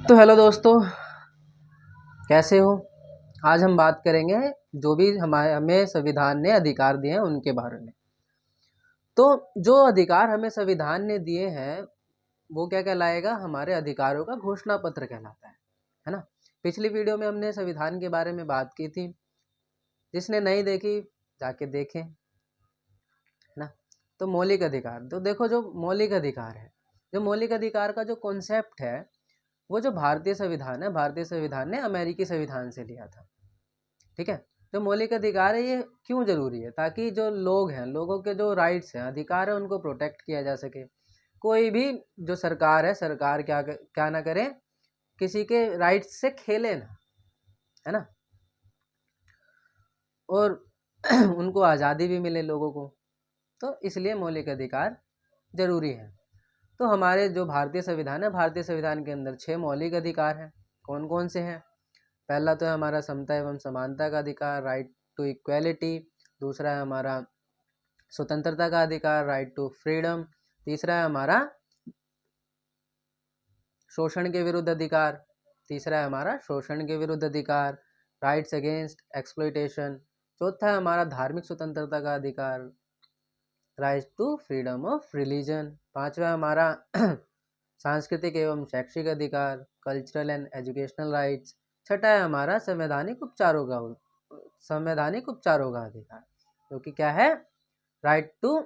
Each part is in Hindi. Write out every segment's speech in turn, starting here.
तो हेलो दोस्तों, कैसे हो। आज हम बात करेंगे जो भी हमें संविधान ने अधिकार दिए हैं उनके बारे में। तो जो अधिकार हमें संविधान ने दिए हैं वो क्या कहलाएगा, हमारे अधिकारों का घोषणा पत्र कहलाता है ना। पिछली वीडियो में हमने संविधान के बारे में बात की थी, जिसने नहीं देखी जाके देखें, है ना। तो मौलिक अधिकार, तो देखो जो मौलिक अधिकार है, जो मौलिक अधिकार का जो कॉन्सेप्ट है वो जो भारतीय संविधान है, भारतीय संविधान ने अमेरिकी संविधान से लिया था। ठीक है। जो मौलिक अधिकार है ये क्यों जरूरी है, ताकि जो लोग हैं, लोगों के जो राइट्स हैं, अधिकार है, उनको प्रोटेक्ट किया जा सके। कोई भी जो सरकार है, सरकार क्या ना करे, किसी के राइट्स से खेले ना, है ना। और उनको आज़ादी भी मिले लोगों को, तो इसलिए मौलिक अधिकार जरूरी है। तो हमारे जो भारतीय संविधान है, भारतीय संविधान के अंदर 6 मौलिक अधिकार हैं। कौन कौन से हैं? पहला तो है हमारा समता एवं समानता का अधिकार, राइट टू इक्वेलिटी। दूसरा है हमारा स्वतंत्रता का अधिकार, राइट टू फ्रीडम। तीसरा है हमारा शोषण के विरुद्ध अधिकार। तीसरा है हमारा शोषण के विरुद्ध अधिकार, राइट्स अगेंस्ट एक्सप्लॉइटेशन। चौथा है हमारा धार्मिक स्वतंत्रता का अधिकार, right to freedom of religion. पांचवा है हमारा सांस्कृतिक एवं शैक्षिक अधिकार, कल्चरल एंड एजुकेशनल राइट्स। छठा है हमारा संवैधानिक उपचारों का अधिकार, जो कि क्या है, राइट टू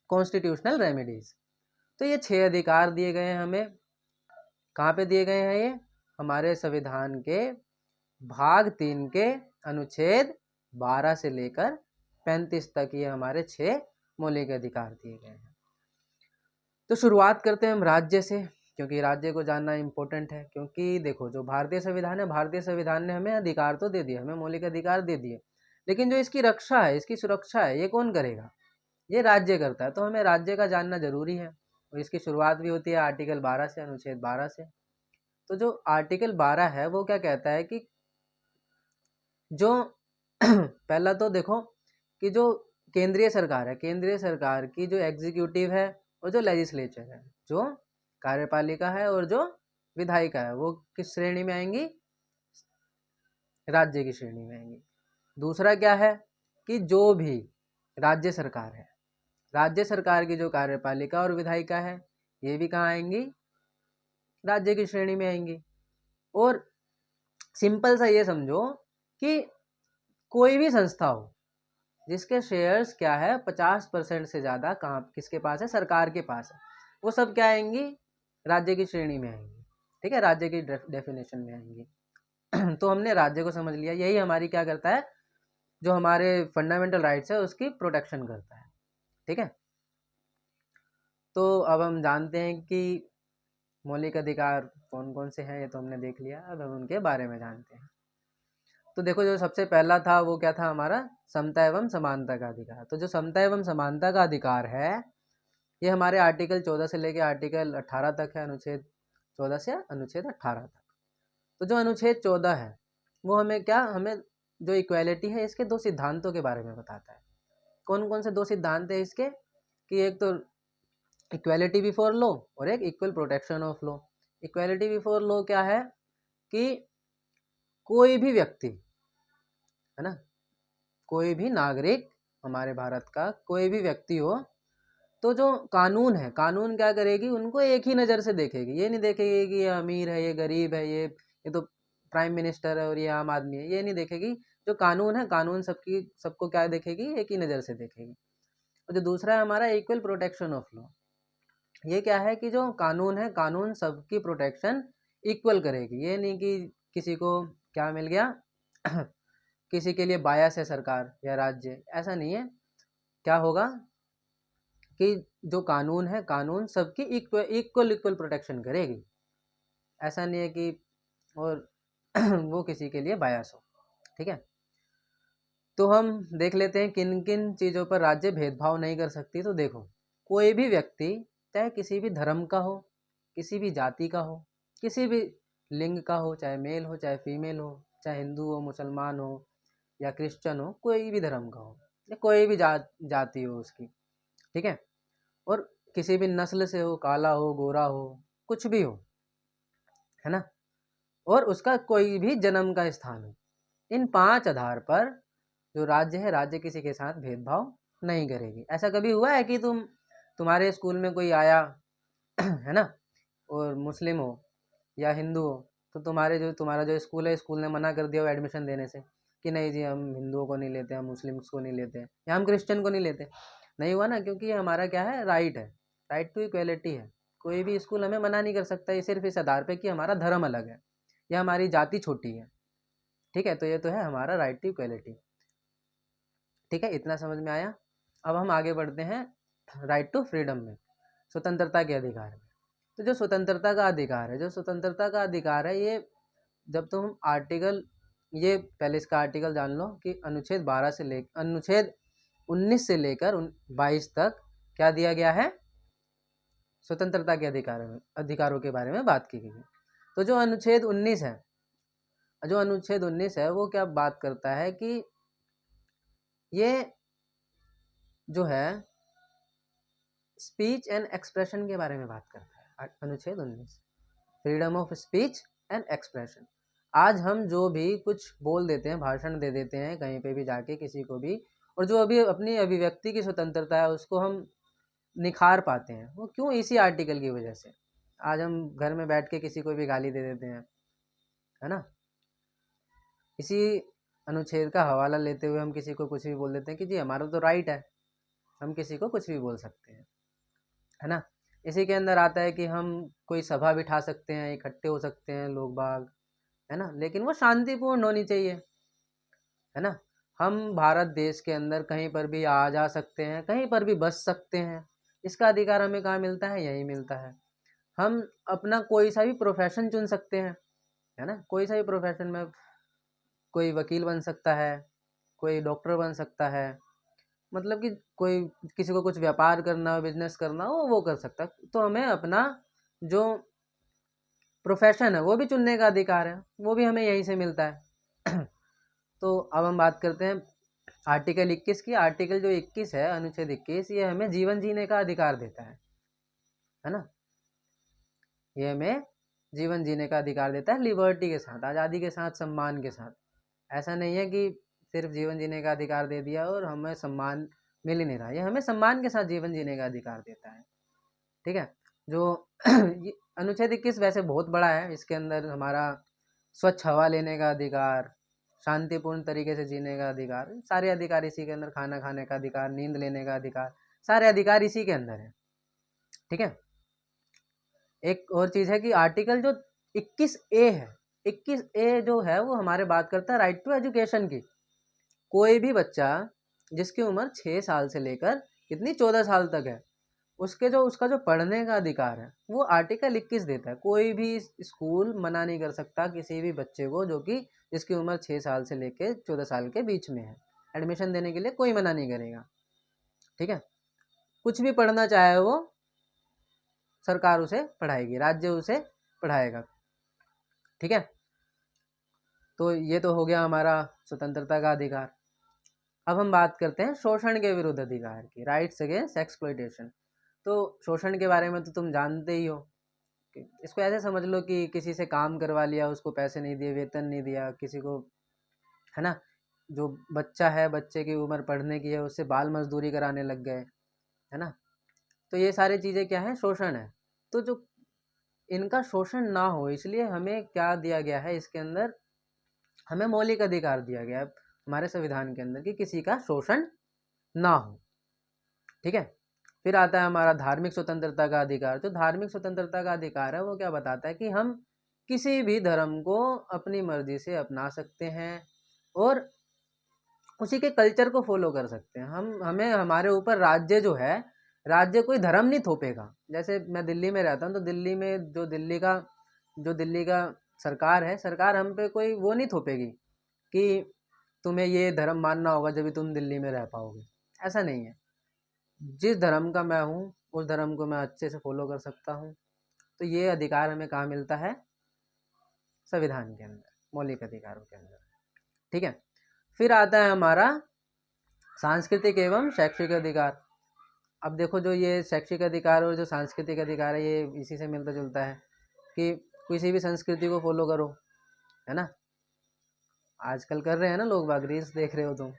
कॉन्स्टिट्यूशनल रेमेडीज। तो ये 6 अधिकार दिए गए हैं हमें। कहाँ पे दिए गए हैं ये? हमारे संविधान के भाग 3 के अनुच्छेद 12 से लेकर 35 तक ये हमारे 6 मौलिक अधिकार दिए गए हैं। तो शुरुआत करते हैं हम राज्य से, क्योंकि राज्य को जानना इम्पोर्टेंट है। क्योंकि देखो, जो भारतीय संविधान है, भारतीय संविधान ने हमें अधिकार तो दे दिए, हमें मौलिक अधिकार दे दिए, लेकिन जो इसकी रक्षा है, इसकी सुरक्षा है, ये कौन करेगा? ये राज्य करता है। तो हमें राज्य का जानना जरूरी है, और इसकी शुरुआत भी होती है आर्टिकल 12 से, अनुच्छेद 12 से। तो जो आर्टिकल 12 है वो क्या कहता है कि जो पहला तो देखो कि जो केंद्रीय सरकार है, केंद्रीय सरकार की जो एग्जीक्यूटिव है और जो लेजिस्लेचर है, जो कार्यपालिका है और जो विधायिका है, वो किस श्रेणी में आएंगी? राज्य की श्रेणी में आएंगी। दूसरा क्या है कि जो भी राज्य सरकार है, राज्य सरकार की जो कार्यपालिका और विधायिका है, ये भी कहाँ आएंगी? राज्य की श्रेणी में आएंगी। और सिंपल सा ये समझो कि कोई भी संस्था हो जिसके शेयर्स क्या है 50% से ज़्यादा कहाँ किसके पास है? सरकार के पास है। वो सब क्या आएंगी? राज्य की श्रेणी में आएंगी। ठीक है, राज्य की डेफिनेशन में आएंगी। तो हमने राज्य को समझ लिया, यही हमारी क्या करता है, जो हमारे फंडामेंटल राइट्स है उसकी प्रोटेक्शन करता है। ठीक है। तो अब हम जानते हैं कि मौलिक अधिकार कौन कौन से हैं, ये तो हमने देख लिया। अब हम उनके बारे में जानते हैं। तो देखो, जो सबसे पहला था वो क्या था हमारा? समता एवं समानता का अधिकार। तो जो समता एवं समानता का अधिकार है ये हमारे आर्टिकल 14 से लेकर आर्टिकल 18 तक है, अनुच्छेद 14 से अनुच्छेद 18 तक। तो जो अनुच्छेद 14 है वो हमें जो इक्वेलिटी है इसके 2 सिद्धांतों के बारे में बताता है। कौन कौन से 2 सिद्धांत है इसके? कि एक तो इक्वेलिटी बिफोर लॉ और एक equal protection of law. Equality before law क्या है कि कोई भी व्यक्ति, है ना, कोई भी नागरिक, हमारे भारत का कोई भी व्यक्ति हो, तो जो कानून है, कानून क्या करेगी, उनको एक ही नज़र से देखेगी। ये नहीं देखेगी कि ये अमीर है, ये गरीब है, ये तो प्राइम मिनिस्टर है और ये आम आदमी है, ये नहीं देखेगी। जो कानून है, कानून सबको क्या देखेगी? एक ही नज़र से देखेगी। और जो दूसरा है हमारा इक्वल प्रोटेक्शन ऑफ लॉ, ये क्या है कि जो कानून है, कानून सबकी प्रोटेक्शन इक्वल करेगी। ये नहीं कि किसी को क्या मिल गया किसी के लिए बायस है सरकार या राज्य, ऐसा नहीं है। क्या होगा कि जो कानून है, कानून सबकी इक्वल प्रोटेक्शन करेगी। ऐसा नहीं है कि और वो किसी के लिए बायस हो। ठीक है। तो हम देख लेते हैं किन किन चीज़ों पर राज्य भेदभाव नहीं कर सकती। तो देखो, कोई भी व्यक्ति चाहे किसी भी धर्म का हो, किसी भी जाति का हो, किसी भी लिंग का हो, चाहे मेल हो चाहे फीमेल हो, चाहे हिंदू हो, मुसलमान हो या क्रिश्चियन हो, कोई भी धर्म का हो या कोई भी जाति हो उसकी, ठीक है, और किसी भी नस्ल से हो, काला हो, गोरा हो, कुछ भी हो, है ना, और उसका कोई भी जन्म का स्थान हो। इन 5 आधार पर जो राज्य है, राज्य किसी के साथ भेदभाव नहीं करेगी। ऐसा कभी हुआ है कि तुम्हारे स्कूल में कोई आया है ना, और मुस्लिम हो या हिंदू हो, तो तुम्हारा जो स्कूल है, स्कूल ने मना कर दिया हो एडमिशन देने से कि नहीं जी, हम हिंदुओं को नहीं लेते, हम मुस्लिम्स को नहीं लेते, या हम क्रिश्चियन को नहीं लेते? नहीं हुआ ना, क्योंकि ये हमारा क्या है, राइट है, राइट टू इक्वेलिटी है। कोई भी स्कूल हमें मना नहीं कर सकता, ये सिर्फ इस आधार पे कि हमारा धर्म अलग है या हमारी जाति छोटी है। ठीक है, तो ये तो है हमारा राइट टू इक्वेलिटी। ठीक है, इतना समझ में आया। अब हम आगे बढ़ते हैं राइट टू फ्रीडम में, स्वतंत्रता के अधिकार में। तो जो स्वतंत्रता का अधिकार है, ये जब तुम आर्टिकल, ये पहले इसका आर्टिकल जान लो कि अनुच्छेद 19 से लेकर 22 तक क्या दिया गया है, स्वतंत्रता के अधिकारों के बारे में बात की गई है। तो जो अनुच्छेद 19 है वो क्या बात करता है कि ये जो है स्पीच एंड एक्सप्रेशन के बारे में बात करता है। अनुच्छेद 19, freedom of speech and expression. आज हम जो भी कुछ बोल देते हैं, भाषण दे देते हैं कहीं पे भी जाके किसी को भी, और जो अभी अपनी अभिव्यक्ति की स्वतंत्रता है उसको हम निखार पाते हैं, वो क्यों? इसी आर्टिकल की वजह से। आज हम घर में बैठ के किसी को भी गाली दे देते हैं, है ना, इसी अनुच्छेद का हवाला लेते हुए हम किसी को कुछ भी बोल देते हैं कि जी हमारा तो राइट है, हम किसी को कुछ भी बोल सकते हैं, है ना। इसी के अंदर आता है कि हम कोई सभा बिठा सकते हैं, इकट्ठे हो सकते हैं लोग बाग, है ना, लेकिन वो शांतिपूर्ण होनी चाहिए, है ना। हम भारत देश के अंदर कहीं पर भी आ जा सकते हैं, कहीं पर भी बस सकते हैं, इसका अधिकार हमें कहाँ मिलता है? यही मिलता है। हम अपना कोई सा भी प्रोफेशन चुन सकते हैं, है ना, कोई सा भी प्रोफेशन में कोई वकील बन सकता है, कोई डॉक्टर बन सकता है, मतलब कि कोई किसी को कुछ व्यापार करना हो, बिजनेस करना हो, वो कर सकता है। तो हमें अपना जो प्रोफेशन है वो भी चुनने का अधिकार है, वो भी हमें यहीं से मिलता है। तो अब हम बात करते हैं आर्टिकल 21 की। आर्टिकल जो 21 है, अनुच्छेद 21, ये हमें जीवन जीने का अधिकार देता है ना, ये हमें जीवन जीने का अधिकार देता है, लिबर्टी के साथ, आज़ादी के साथ, सम्मान के साथ। ऐसा नहीं है कि सिर्फ जीवन जीने का अधिकार दे दिया और हमें सम्मान मिल ही नहीं रहा, ये हमें सम्मान के साथ जीवन जीने का अधिकार देता है। ठीक है, जो अनुच्छेद 21 वैसे बहुत बड़ा है, इसके अंदर हमारा स्वच्छ हवा लेने का अधिकार, शांतिपूर्ण तरीके से जीने का अधिकार, सारे अधिकार इसी के अंदर, खाना खाने का अधिकार, नींद लेने का अधिकार, सारे अधिकार इसी के अंदर है। ठीक है, एक और चीज़ है कि आर्टिकल जो 21A है, 21A जो है वो हमारे बात करता है राइट टू एजुकेशन की। कोई भी बच्चा जिसकी उम्र 6 साल से लेकर कितनी 14 साल तक है, उसका जो पढ़ने का अधिकार है वो आर्टिकल 21 देता है। कोई भी स्कूल मना नहीं कर सकता किसी भी बच्चे को जो कि जिसकी उम्र 6 साल से लेकर 14 साल के बीच में है, एडमिशन देने के लिए कोई मना नहीं करेगा। ठीक है, कुछ भी पढ़ना चाहे वो सरकार उसे पढ़ाएगी, राज्य उसे पढ़ाएगा। ठीक है, तो ये तो हो गया हमारा स्वतंत्रता का अधिकार। अब हम बात करते हैं शोषण के विरुद्ध अधिकार की, राइट्स अगेंस्ट एक्सप्लॉयटेशन। तो शोषण के बारे में तो तुम जानते ही हो, इसको ऐसे समझ लो कि किसी से काम करवा लिया, उसको पैसे नहीं दिए, वेतन नहीं दिया किसी को, है ना, जो बच्चा है, बच्चे की उम्र पढ़ने की है, उससे बाल मजदूरी कराने लग गए, है ना। तो ये सारी चीज़ें क्या है, शोषण है। तो जो इनका शोषण ना हो इसलिए हमें क्या दिया गया है, इसके अंदर हमें मौलिक अधिकार दिया गया है हमारे संविधान के अंदर कि किसी का शोषण ना हो। ठीक है, फिर आता है हमारा धार्मिक स्वतंत्रता का अधिकार। जो धार्मिक स्वतंत्रता का अधिकार है वो क्या बताता है कि हम किसी भी धर्म को अपनी मर्जी से अपना सकते हैं और उसी के कल्चर को फॉलो कर सकते हैं। हमें हमारे ऊपर राज्य कोई धर्म नहीं थोपेगा। जैसे मैं दिल्ली में रहता हूँ, तो दिल्ली में जो दिल्ली का सरकार है, सरकार हम पे कोई वो नहीं थोपेगी कि तुम्हें ये धर्म मानना होगा जब भी तुम दिल्ली में रह पाओगे। ऐसा नहीं है, जिस धर्म का मैं हूँ उस धर्म को मैं अच्छे से फॉलो कर सकता हूँ। तो ये अधिकार हमें कहाँ मिलता है, संविधान के अंदर, मौलिक अधिकारों के अंदर। ठीक है, फिर आता है हमारा सांस्कृतिक एवं शैक्षिक अधिकार। अब देखो, जो ये शैक्षिक अधिकार और जो सांस्कृतिक अधिकार है ये इसी से मिलता जुलता है कि किसी भी संस्कृति को फॉलो करो, है ना। आजकल कर रहे हैं ना लोग बाग, रील्स देख रहे हो तुम,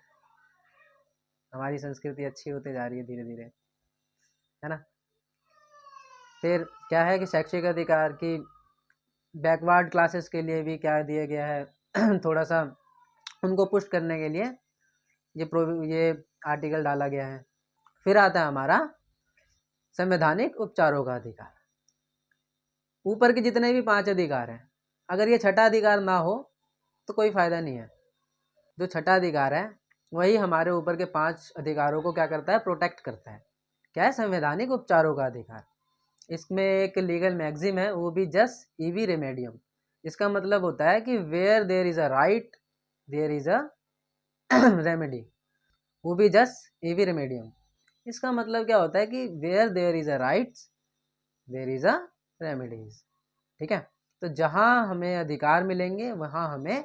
हमारी संस्कृति अच्छी होते जा रही है धीरे धीरे, है ना। फिर क्या है कि शैक्षिक अधिकार की बैकवर्ड क्लासेस के लिए भी क्या दिया गया है थोड़ा सा उनको पुश करने के लिए ये आर्टिकल डाला गया है। फिर आता है हमारा संवैधानिक उपचारों का अधिकार। ऊपर के जितने भी 5 अधिकार हैं, अगर ये छठा अधिकार ना हो तो कोई फायदा नहीं है। जो छठा अधिकार है वही हमारे ऊपर के 5 अधिकारों को क्या करता है, प्रोटेक्ट करता है। क्या है, संवैधानिक उपचारों का अधिकार। इसमें एक लीगल मैक्सिम है, वो भी जस्ट ईवी रेमेडियम। इसका मतलब होता है कि where there is a right there is a remedy, वो भी जस्ट ईवी रेमेडियम। इसका मतलब क्या होता है कि where there is a right there is a remedies. ठीक है, तो जहाँ हमें अधिकार मिलेंगे वहाँ हमें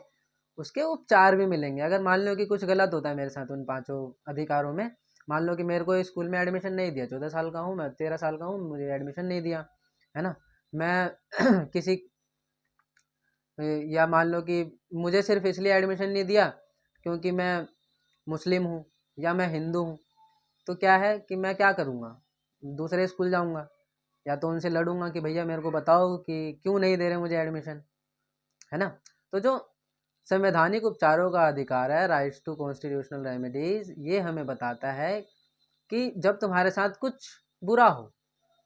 उसके उपचार भी मिलेंगे। अगर मान लो कि कुछ गलत होता है मेरे साथ उन 5 अधिकारों में, मान लो कि मेरे को स्कूल में एडमिशन नहीं दिया, 14 साल का हूँ मैं, 13 साल का हूँ, मुझे एडमिशन नहीं दिया, है ना। मैं किसी या मान लो कि मुझे सिर्फ इसलिए एडमिशन नहीं दिया क्योंकि मैं मुस्लिम हूँ या मैं हिंदू हूँ, तो क्या है कि मैं क्या करूँगा, दूसरे स्कूल जाऊँगा या तो उनसे लड़ूंगा कि भैया मेरे को बताओ कि क्यों नहीं दे रहे मुझे एडमिशन, है ना। तो जो संवैधानिक उपचारों का अधिकार है, राइट्स टू कॉन्स्टिट्यूशनल रेमेडीज, ये हमें बताता है कि जब तुम्हारे साथ कुछ बुरा हो,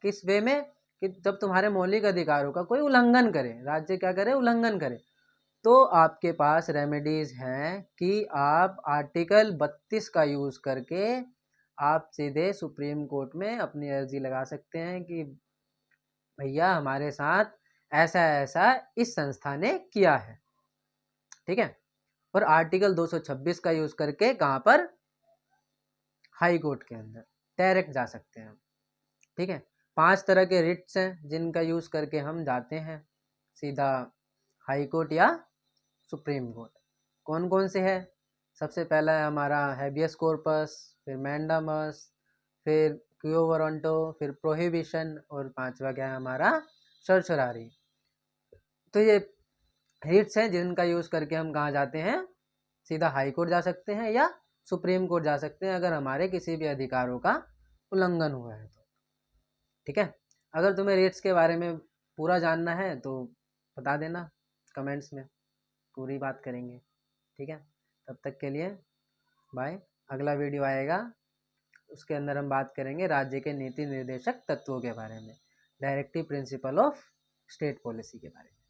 किस वे में, कि जब तुम्हारे मौलिक अधिकारों का कोई उल्लंघन करे, राज्य क्या करे, उल्लंघन करे, तो आपके पास रेमेडीज हैं कि आप आर्टिकल 32 का यूज करके आप सीधे सुप्रीम कोर्ट में अपनी अर्जी लगा सकते हैं कि भैया हमारे साथ ऐसा ऐसा इस संस्था ने किया है। ठीक है, और आर्टिकल 226 का यूज करके कहाँ पर, हाई कोर्ट के अंदर डायरेक्ट जा सकते हैं। ठीक है, 5 तरह के रिट्स हैं जिनका यूज करके हम जाते हैं सीधा हाई कोर्ट या सुप्रीम कोर्ट। कौन कौन से है, सबसे पहला है हमारा हैबियस कॉर्पस, फिर मैंडामस, फिर क्यो वारंटो, फिर प्रोहिबिशन, और 5वां क्या है हमारा, सर्चरारी। तो ये रिट्स हैं जिनका यूज करके हम कहाँ जाते हैं, सीधा हाई कोर्ट जा सकते हैं या सुप्रीम कोर्ट जा सकते हैं अगर हमारे किसी भी अधिकारों का उल्लंघन हुआ है तो। ठीक है, अगर तुम्हें रेट्स के बारे में पूरा जानना है तो बता देना कमेंट्स में, पूरी बात करेंगे। ठीक है, तब तक के लिए बाय। अगला वीडियो आएगा, उसके अंदर हम बात करेंगे राज्य के नीति निर्देशक तत्वों के बारे में, directive principle of state policy के बारे में।